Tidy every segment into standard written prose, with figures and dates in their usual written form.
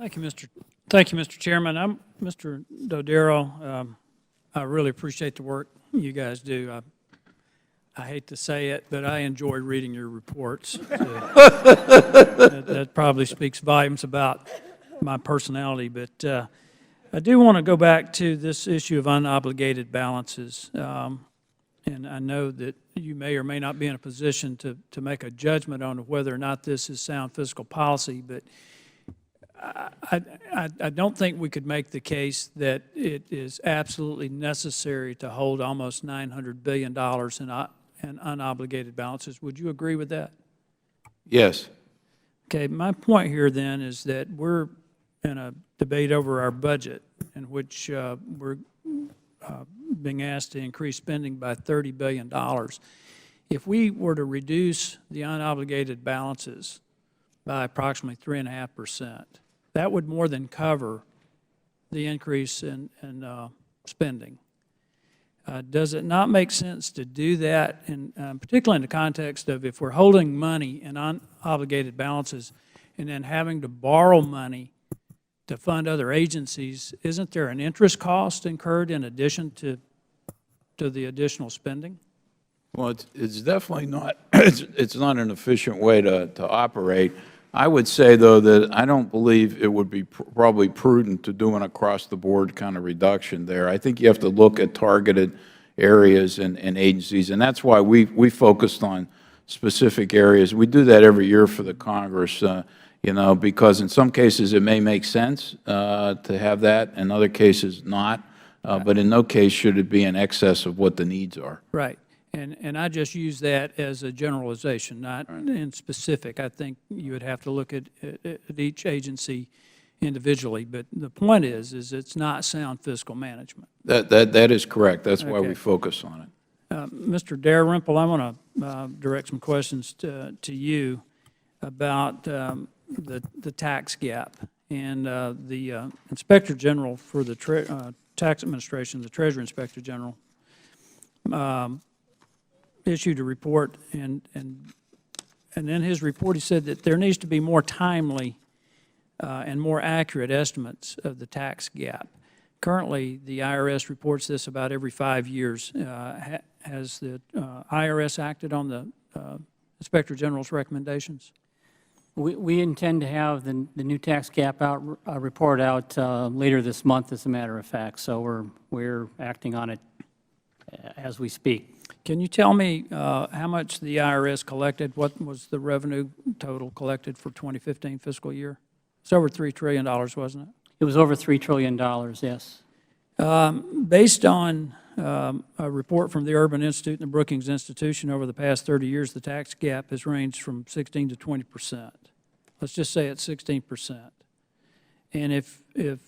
Thank you, Mr. Chairman. I'm Mr. Dodero. I really appreciate the work you guys do. I hate to say it, but I enjoy reading your reports. That probably speaks volumes about my personality, but I do want to go back to this issue of unobligated balances. And I know that you may or may not be in a position to make a judgment on whether or not this is sound fiscal policy, but I don't think we could make the case that it is absolutely necessary to hold almost $900 billion in unobligated balances. Would you agree with that? Yes. Okay, my point here then is that we're in a debate over our budget in which we're being asked to increase spending by $30 billion. If we were to reduce the unobligated balances by approximately 3.5%, that would more than cover the increase in spending. Does it not make sense to do that, particularly in the context of if we're holding money in unobligated balances and then having to borrow money to fund other agencies, isn't there an interest cost incurred in addition to the additional spending? Well, it's definitely not, it's not an efficient way to operate. I would say, though, that I don't believe it would be probably prudent to do an across-the-board kind of reduction there. I think you have to look at targeted areas and agencies, and that's why we focused on specific areas. We do that every year for the Congress, you know, because in some cases it may make sense to have that, in other cases not, but in no case should it be in excess of what the needs are. Right. And I just use that as a generalization, not in specific. I think you would have to look at each agency individually. But the point is it's not sound fiscal management. That is correct. That's why we focus on it. Mr. Dalrymple, I want to direct some questions to you about the tax gap. And the Inspector General for the Tax Administration, the Treasury Inspector General, issued a report, and in his report he said that there needs to be more timely and more accurate estimates of the tax gap. Currently, the IRS reports this about every 5 years. Has the IRS acted on the Inspector General's recommendations? We intend to have the new tax gap report out later this month, as a matter of fact, so we're acting on it as we speak. Can you tell me how much the IRS collected? What was the revenue total collected for 2015 fiscal year? It's over $3 trillion, wasn't it? It was over $3 trillion, yes. Based on a report from the Urban Institute and the Brookings Institution over the past 30 years, the tax gap has ranged from 16 to 20%. Let's just say it's 16%. And if $3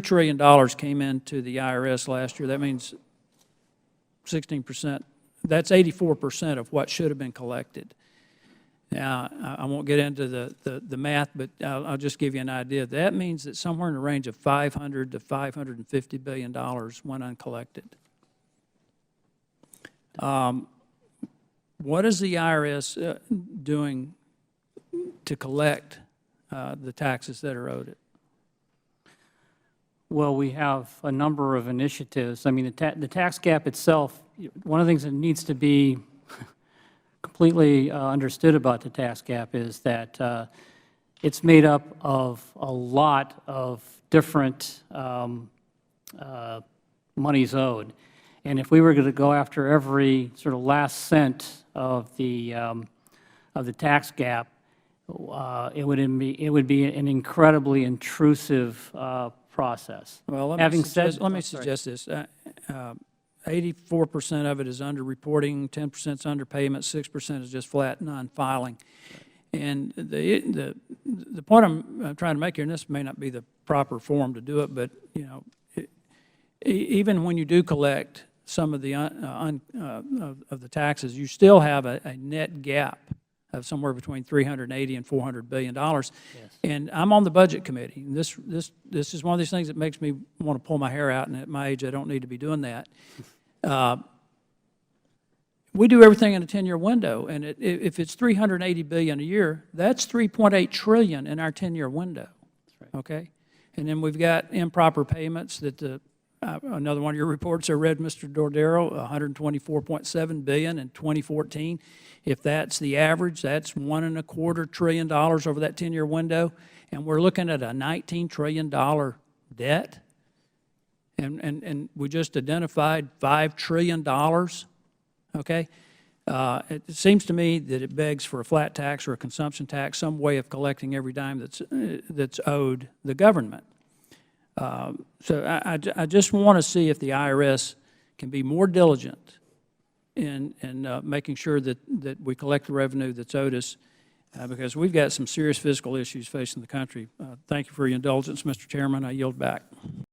trillion came into the IRS last year, that means 16%, that's 84% of what should have been collected. Now, I won't get into the math, but I'll just give you an idea. That means that somewhere in the range of $500 to $550 billion went uncollected. What is the IRS doing to collect the taxes that are owed it? Well, we have a number of initiatives. I mean, the tax gap itself, one of the things that needs to be completely understood about the tax gap is that it's made up of a lot of different monies owed. And if we were going to go after every sort of last cent of the tax gap, it would be an incredibly intrusive process. Well, let me suggest this. 84% of it is underreporting, 10% is underpayment, 6% is just flat non-filing. And the point I'm trying to make here, and this may not be the proper form to do it, but you know, even when you do collect some of the of the taxes, you still have a net gap of somewhere between $380 and $400 billion. Yes. And I'm on the budget committee. This is one of these things that makes me want to pull my hair out, and at my age, I don't need to be doing that. We do everything in a 10-year window, and if it's $380 billion a year, that's $3.8 trillion in our 10-year window. That's Okay? And then we've got improper payments that another one of your reports I read, Mr. Dordero, $124.7 billion in 2014. If that's the average, that's $1.25 trillion over that 10-year window, and we're looking at a $19 trillion debt. And we just identified $5 trillion, okay? It seems to me that it begs for a flat tax or a consumption tax, some way of collecting every dime that's owed the government. So I just want to see if the IRS can be more diligent in making sure that we collect the revenue that's owed us, because we've got some serious fiscal issues facing the country. Thank you for your indulgence, Mr. Chairman. I yield back.